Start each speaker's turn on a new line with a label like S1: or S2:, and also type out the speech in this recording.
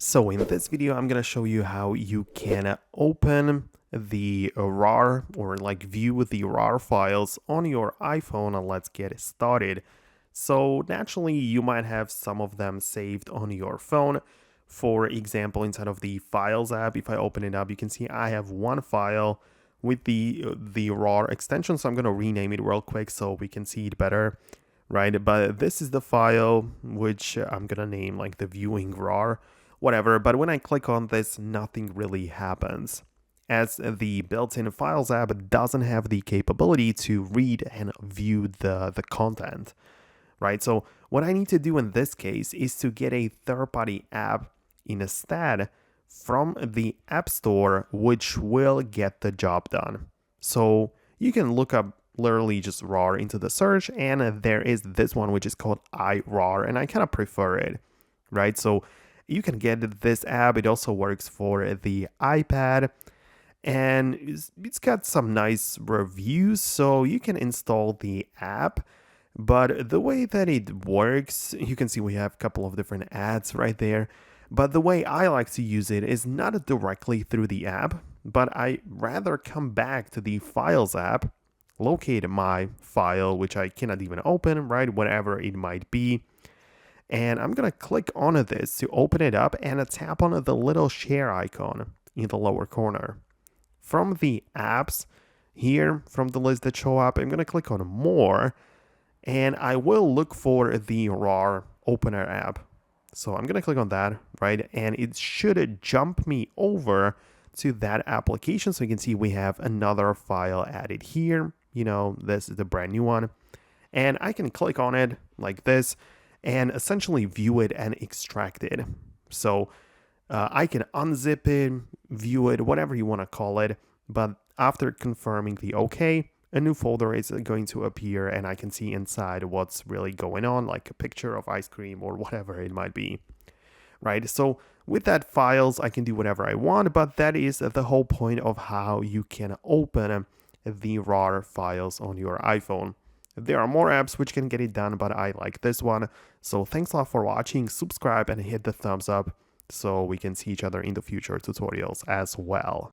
S1: So in this video, I'm gonna show you how you can open the RAR or like view the RAR files on your iPhone, and let's get started. So naturally, you might have some of them saved on your phone. For example, inside of the Files app, if I open it up, you can see I have one file with the RAR extension. So I'm gonna rename it real quick so we can see it better, right? But this is the file which I'm gonna name like the viewing RAR, whatever. But when I click on this, nothing really happens, as the built-in Files app doesn't have the capability to read and view the content, right? So what I need to do in this case is to get a third-party app instead from the App Store, which will get the job done. So you can look up literally just RAR into the search, and there is this one which is called iRAR, and I kind of prefer it, right? So you can get this app. It also works for the iPad, and it's got some nice reviews, so you can install the app. But the way that it works, you can see we have a couple of different ads right there. But the way I like to use it is not directly through the app, but I rather come back to the Files app, locate my file, which I cannot even open, right? Whatever it might be. And I'm going to click on this to open it up and tap on the little share icon in the lower corner. From the apps here, from the list that show up, I'm going to click on more, and I will look for the RAR opener app. So I'm going to click on that, right? And it should jump me over to that application. So you can see we have another file added here. You know, this is the brand new one. And I can click on it like this and essentially view it and extract it. So I can unzip it, view it, whatever you want to call it. But after confirming the OK, a new folder is going to appear, and I can see inside what's really going on, like a picture of ice cream or whatever it might be, right? So with that files, I can do whatever I want, but that is the whole point of how you can open the RAR files on your iPhone. There are more apps which can get it done, but I like this one. So thanks a lot for watching. Subscribe and hit the thumbs up so we can see each other in the future tutorials as well.